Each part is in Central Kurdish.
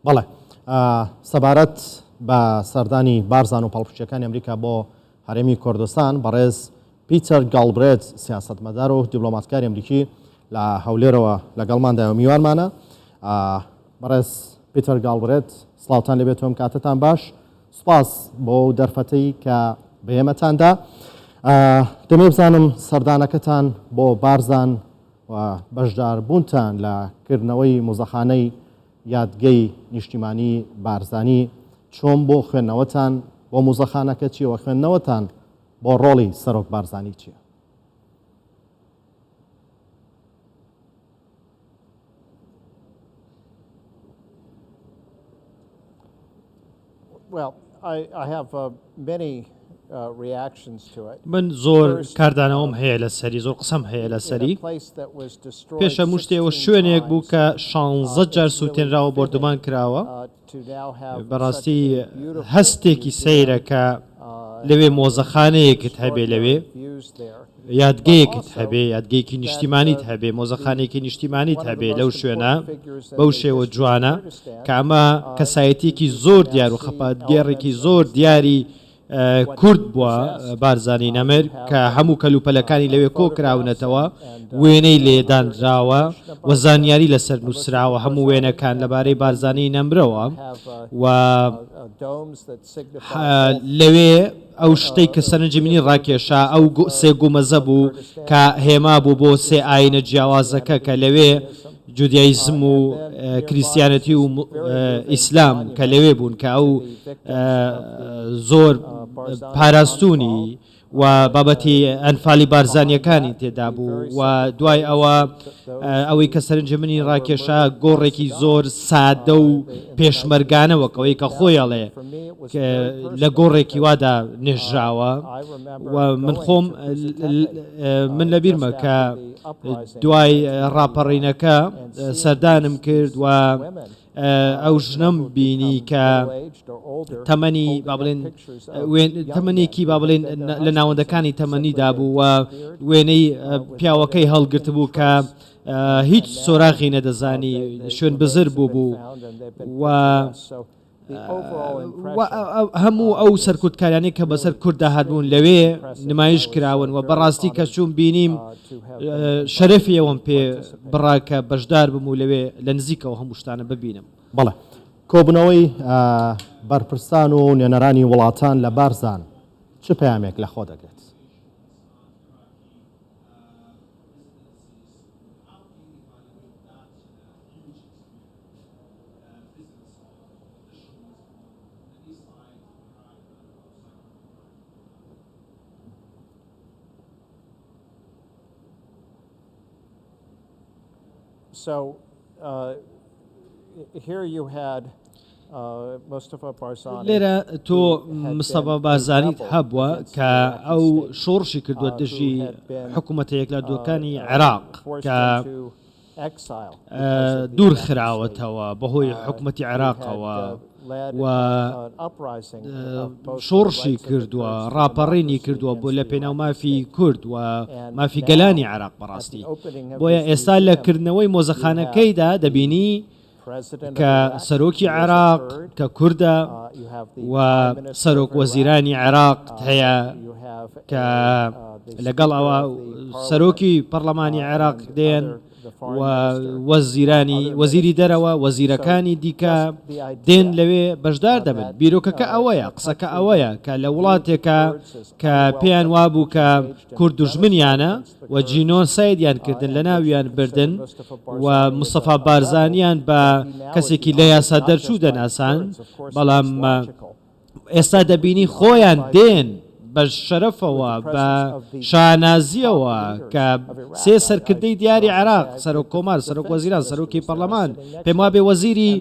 بەڵێ سەبارەت بە سەردانی بارزان و پاڵپوچەکانی ئەمریکا بۆ هەرێمی کوردستان بەڕێز پیتەر گاڵبرێت سیاسەتمەدار و دیپلۆماتکاری ئەمریکی لە هەولێرەوە لەگەڵماندایە و میوانمانە. بەڕێز پیتەر گاڵبرێت سڵاوتان لەبێت تۆم کاتتان باش، سوپاس بۆ دەرفەتەی کە بەێمەتاندا. دەمێ بزانم سەردانەکەتان بۆ بارزان و بەشداربوونتان لە کردنەوەی مۆزەخانەی یادگەی نیشتیمانی بارزانی چۆن بۆ خوێندنەوەتان بۆ مۆزەخانەکە چیە و خوێندنەوەتان بۆ ڕۆڵی سەرۆک بارزانی چییە؟ Well, I have many reactions to it. من زۆر کاردانەوەم هەیە لەسەری، زۆر قسەم هەیە لەسەری. پێشە شتێەوە شوێنێک بوو کە 16 جار سووتێنراوە بردومان کراوە. بەڕاستی هەستێکی سەیرە کە لەوێ مۆزەخانەیەکت هەبێ، لەوێ یادگەیەکت هەبێ، یادگەیەکی نیشتیمانیت هەبێ، مۆزەخانەیەکی نیشتیمانیت هەبێ لەو شوێنە بەو شێوە جوانە کە ئەمە کەسایەتێکی زۆر دیار و خەپاتگێڕێکی زۆر دیاری کورد بووە بارزانی نەمر کە هەموو کەلوپەلەکانی لەوێ کۆکراونەتەوە، وێنەی لێدانراوە و زانیاری لەسەر نووسراوە هەموو وێنەکان لەبارەی بارزانی نەمرەوە و لەوێ ئەو شتەی کە سەرنجمنی ڕاکێشا ئەو سێ گومەزە بوو کە هێما بوو بۆ سێ ئاینە جیاوازەکە کە لەوێ جودیایزم و کریسیانەتی و ئیسلام کە لەوێ بوون کە ئەو زۆر پاراستونی و بابەتی ئەنفالی بارزانیەکانی تێدا بوو و دوای ئەوەی کە سەرنجمنی ڕاکێشا گۆڕێکی زۆر سادە و پێشمەرگانەوەکەوەی کە خۆیڵێ لە گۆڕێکی وادا نێژراوە و من خۆم من لەبیرمە کە دوای ڕاپەڕینەکە سەردانم کرد و ئەو ژنەم بینی کە تەمەنی تەمەنێکی با بڵێن لە ناوەندەکانی تەمەنیدا بوو و وێنەی پیاوەکەی هەڵگرت بوو کە هیچ سۆراغی نەدەزانی، شوێن بزر بوو و هەموو ئەو سەرکوتکارانی کە بەسەر کووردا هاتبوون لەوێ نمایش کراون و بەڕاستی کە چوون بینیم شەرەفی ئەوم پێ بڕاکە بەشدار بم و لەوێ لە نزیکەوە هەموو شتانە ببینم. بەڵێ کۆبنەوەی بەرپرسان و نوێنەرانی وڵاتان لە بارزان چ پەیامێک لە خۆ دەگرێت؟ So here you had Mustafa Barzani. لێرە تۆ مستەفا بارزانیت هەبووە کە ئەو شۆڕشی کردووە دژی حکوومەتەیەک لە دووەکانی عێراق کە دوور خراوەتەوە بەهۆی حکوومەتی عێراقەوە و شۆڕشی کردووە، ڕاپەڕینی کردووە بۆ لە پێناو مافی کورد و مافی گەلانی عێراق بەڕاستی. بۆیە ئێستا لە کردنەوەی مۆزەخانەکەیدا دەبینی کە سەرۆکی عێراق کە کووردە و سەرۆک وەزیرانی عێراق هەیە کە لەگەڵ ئەوە سەرۆکی پەرلەمانی عێراق دێن و وەزیری دەرەوە وەزیرەکانی دیکە دێن لەوێ بەشدار دەبن. بیرۆکەکە ئەوەیە، قسەکە ئەوەیە کە لە وڵاتێکە کە پێیان وابوو کە کورد دوژمنیانە و جینۆسایدیان کردن لە ناویان بردن و مستەفا بارزانیان بە کەسێکی لە یاسا دەرچوو دەناسان، بەڵام ئێستا دەبینی خۆیان دێن بە شەرەفەوە بە شانازیەوە کە سێ سەرکردەی دیاری عێراق، سەرۆک کۆمار، سەرۆک وەزیران، سەرۆکی پەرلەمان، پێم وابێ وەزیری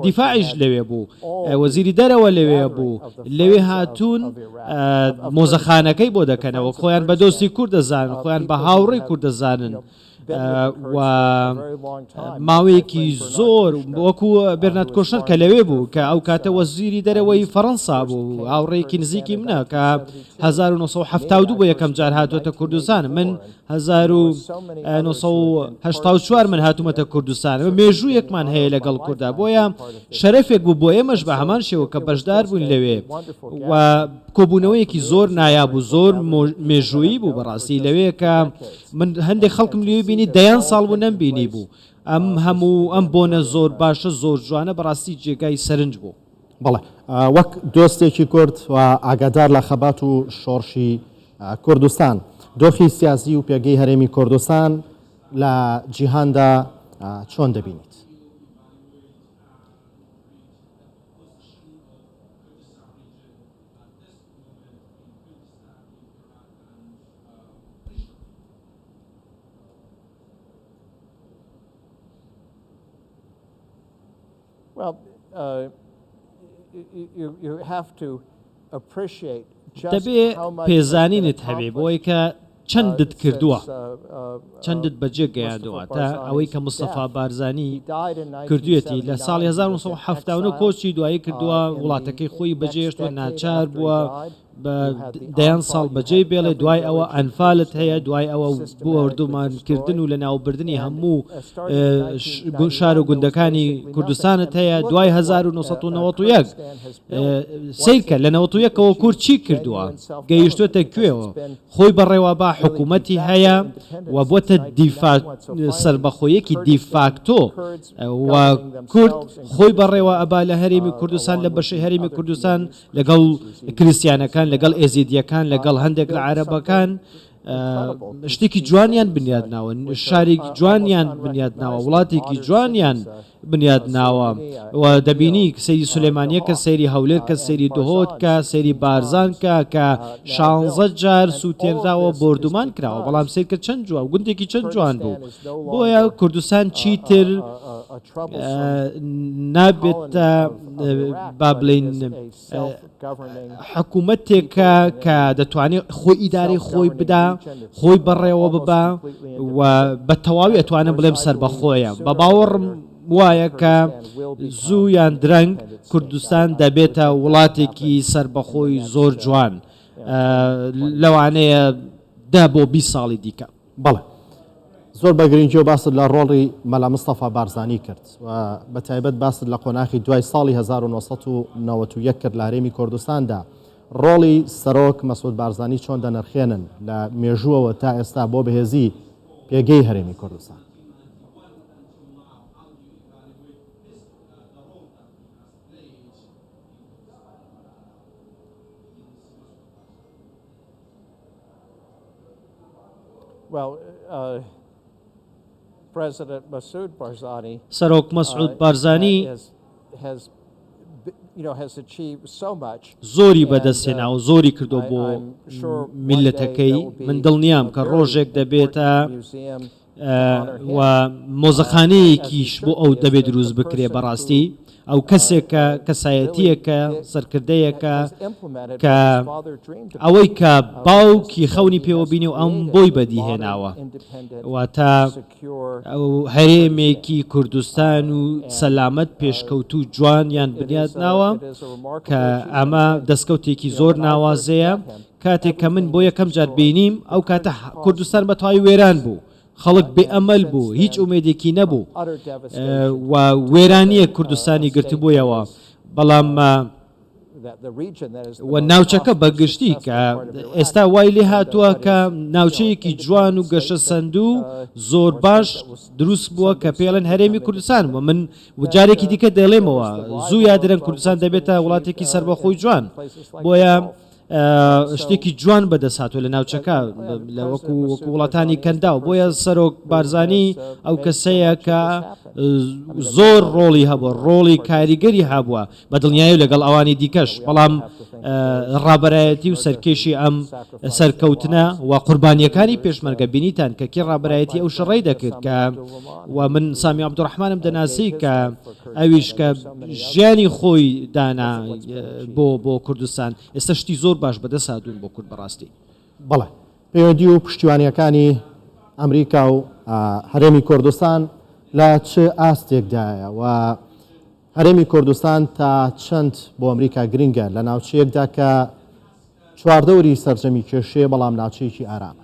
دیفاعیش لەوێ بوو، وەزیری دەرەوە لەوێ بوو، لەوێ هاتوون مۆزەخانەکەی بۆ دەکەنەوە، خۆیان بە دۆستی کورد دەزانن، خۆیان بە هاوڕێی کورد دەزانن و ماوەیەکی زۆر وەکو بێرنات کۆشنەر کە لەوێ بوو کە ئەو کاتە وەزیری دەرەوەی فەڕەنسا بوو هاوڕێیەکی نزیکی منە کە 1972 بۆ یەکەم جار هاتووەتە کوردستان من 1984 من هاتوومەتە کوردستان مێژوویەکمان هەیە لەگەڵ کووردا بۆیە شەرەفێک بوو بۆ ئێمەش بە هەمان شێوە کە بەشدار بوون لەوێ و کۆبوونەوەیەکی زۆر نایاب و زۆر مێژوویی بوو بەڕاستی لەوێ کە من هەندێک خەڵکم لێ بینی دەیان ساڵ بوو نەمبینی بوو ئەم هەموو ئەم بۆنە زۆر باشە زۆر جوانە بەڕاستی جێگای سەرنج بوو بەڵێ وەک دۆستێکی کورد و ئاگادار لە خەبات و شۆڕشی کوردستان دۆخی سیاسی و پێگەی هەرێمی کوردستان لە جیهاندا چۆن دەبینیت؟ Well, you have to appreciate just دەبێ how much پێزانینت هەبێ بۆی کە چەندت کردووە چەندت بەجێ گەیاندووە تا ئەوەی کە مستەفا بارزانی کردوێتی لە ساڵی 1970 کۆچی دوایی کردووە وڵاتەکەی خۆی بەجێشتوە ناچار بووە بە دەیان ساڵ بەجێ بێڵێ دوای ئەوە ئەنفالت هەیە دوای ئەوە بۆ وردومانکردن و لە ناوبردننی هەموو شار و گوندەکانی کوردستانت هەیە دوای 1991 سیرکە لە 91ەوە کورد چی کردووە گەیشتوێتە کوێەوە خۆی بەڕێوە با حکوومەتی هەیە و بۆتە سربەخۆیەکی دیفاکتۆ و کورد خۆی بەڕێوە ئەبا لە هەرێمی کوردستان لە بەشەی هەرێمی کوردستان لەگەڵ کریسیانەکان لەگەڵ ئێزیدیەکان لەگەڵ هەندێک لە عەرەبەکان شتێکی جوانیان بنیاد ناوە شارێکی جوانیان بنیاد ناوە وڵاتێکی جوانیان بنیاد ناوە و دەبینی سەیری سولێمانیە کە سەیری هەولێر کە سەیری دهۆت کە سەیری بارزان کە 16 جار سووتێنراوە بردومان کراوە بەڵام سیرکە چەند جوان گوندێکی چەند جوان بوو بۆیە کوردستان چیتر نابێتە با بڵین حکوومەتێکە کە دەتوانێت خۆی ئیدارەی خۆی بدا خۆی بەڕێوە ببا و بە تەواوی ئەتوانە بڵێم سربەخۆیە بە باوەڕم وایە کە زوو یان درەنگ کوردستان دەبێتە وڵاتێکی سربەخۆی زۆر جوان لەوانەیە 10 بۆ 20 ساڵی دیکە بەڵێ زۆر بە گرنگی و باست لە ڕۆڵی مەلا مستەفا بارزانی کرد و بە تایبەت باست لە قۆناغی دوای ساڵی 1991 کرد لە هەرێمی کوردستاندا ڕۆڵی سەرۆک مەسعود بارزانی چۆن دەنرخێنن لە مێژووەوە تا ئێستا بۆ بەهێزی پێگەی هەرێمی کوردستان سەرۆک مەسعود بارزانی زۆری بەدەستێنا و زۆری کردو بۆ میلەتەکەی من دڵنیام کە ڕۆژێک دەبێتە و مۆزەخانەیەکیش بۆ ئەو دەبێت دروست بکرێ بەڕاستی ئەو کەسێکە کەسایەتیەکە سەرکردەیەکە کە ئەوەی کە باوکی خەونی پێوە بینی و ئەم بۆی بەدیهێناوە واتە ئەو هەرێمێکی کوردستان و سەلامەت پێشکەوت و جوانیان بنیاد ناوە کە ئەمە دەستکەوتێکی زۆر ناوازەیە کاتێک کە من بۆ یەکەم جار بینیم ئەو کاتە کوردستان بە تەواوی وێران بوو خەڵک بێئەمەل بوو هیچ ئومێدێکی نەبوو و وێرانیە کوردستانی گرتبوویەوە بەڵام و ناوچەکە بەگشتی کە ئێستا وای لێ هاتووە کە ناوچەیەکی جوان و گەشە سندوو زۆر باش دروست بووە کە پێڵێن هەرێمی کوردستان و من جارێکی دیکە دەڵێمەوە زوو یادرن کوردستان دەبێتە وڵاتێکی سربەخۆی جوان بۆیە شتێکی جوان بەدەساتوە لە ناوچەکە لە وەکو وڵاتانی کەندا و بۆیە سەرۆک بارزانی ئەو کەسەیە کە زۆر ڕۆڵی هەبووە ڕۆڵی کاریگەری هەبووە بە دڵنیایی لەگەڵ ئەوانی دیکەش بەڵام ڕابەرایەتی و سەرکێشی ئەم سەرکەوتنە و قوربانیەکانی پێشمەرگە بینیتان کە کی ڕابەرایەتی ئەو شەڕەی دەکرد کە و من سامی عەبدوڕەحمانم دەناسی کە ئەویش کە ژیانی خۆی دانا بۆ کوردستان ئێستا شتی زۆر باش بەدەست هاتوون بۆ کورد بەڕاستی بەڵێ پەیوەندی و پشتیوانیەکانی ئەمریکا و هەرێمی کوردستان لە چ ئاستێکدایە و هەرێمی کوردستان تا چەند بۆ ئەمریکا گرنگە لە ناوچەیەکدا کە چواردەوری سەرجەمی کێشەیە بەڵام ناوچەیەکی ئارامە.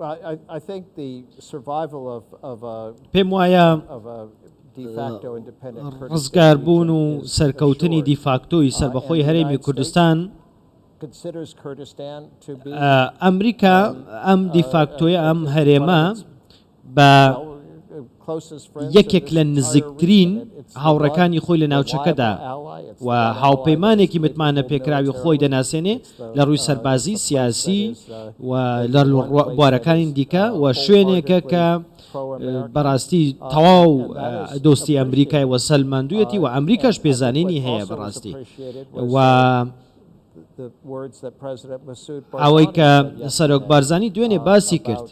Well, I think the survival پێم وایە of a de facto independent ڕزگاربوون و سەرکەوتنی دیفاکتۆی سربەخۆی هەرێمی کوردستان considers Kurdistan to be ئەمریکا ئەم دیفاکتۆیە ئەم هەرێمە بە یەکێک لە نزیکترین هاوڕەکانی خۆی لە ناوچەکەدا و هاوپەیمانێکی متمانە پێکراوی خۆی دەناسێنێ لە ڕووی سەربازی سیاسی و لە بوارەکانی دیکە و شوێنێکە کە بەڕاستی تەواو دۆستی ئەمریکای وە سەلماندوویەتی و ئەمریکاش پێزانینی هەیە بەڕاستی و ئەوەی کە سەرۆک بارزانی دوێنێ باسی کرد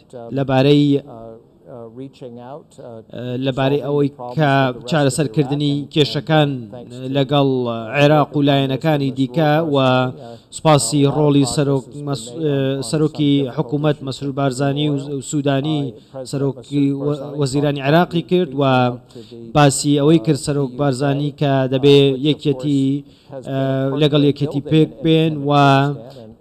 لەبارەی ئەوەی کە چارەسەرکردنی کێشەکان لەگەڵ عێراق و لایەنەکانی دیکە و سوپاسی ڕۆڵی سەرۆکی حکوومەت مەسرور بارزانی و سوودانی سەرۆکی وەزیرانی عێراقی کرد و باسی ئەوەی کرد سەرۆک بارزانی کە دەبێ یەکێتی لەگەڵ یەکێتی پێک بێن و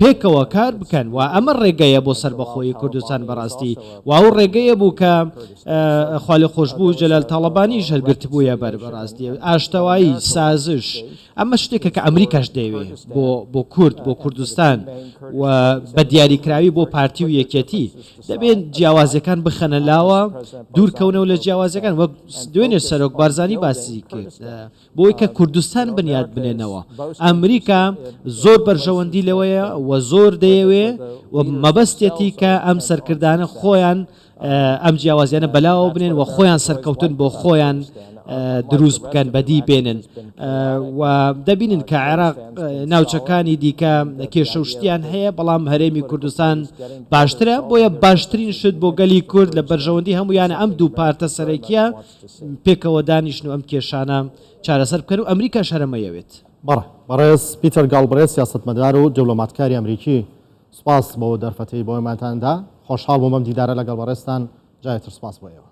پێکەوە کار بکەن و ئەمە ڕێگەیە بۆ سەربەخۆی کوردستان بەڕاستی و ئەو ڕێگەیە بوو کە خاڵی خۆشببوو جەلال تاڵەبانیش هەرگرت بووە بەڕاستی ئاشتەوایی سازش ئەمە شتێکە کە ئەمریکاش دەیوێت بۆ کورد بۆ کوردستان و بە دیاریکراوی بۆ پارتی و یەکێتی دەبێت جیاوازەکان بخەنە لاوە دوورکەونەوە لە جیاوازەکان وەک دوێنێ سەرۆک بارزانی باسی کرد بۆی کە کوردستان بنیاد بنێنەوە ئەمریکا زۆر بەرژەوەندی لەوەیە و زۆر دەیەوێ و مەبەستێتی کە ئەم سەرکردانە خۆیان ئەم جیاوازیانە بەلاوە بنێن و خۆیان سەرکەوتن بۆ خۆیان دروست بکەن بەدی بێنن و دەبینن کە عێراق ناوچەکانی دیکە کێشە و شتیان هەیە بەڵام هەرێمی کوردستان باشترە بۆیە باشترین شت بۆ گەلی کورد لە بەرژەوەندی هەمویانە ئەم دوو پارتە سەرەکیە پێکەوە دانیشن و ئەم کێشانە چارەسەر بکەن و ئەمریکا شەرەمەیەوێت. بەڕێز پیتەر گاڵبرێت سیاسەتمەدار و دیپلۆماتکاری ئەمریکی سپاس بۆ دەرفەتەی بۆ ئێمانتاندا خۆشحاڵ بووم ئەم دیدارە لەگەڵ بەڕێستان جایتر سپاس بۆ ئێوە.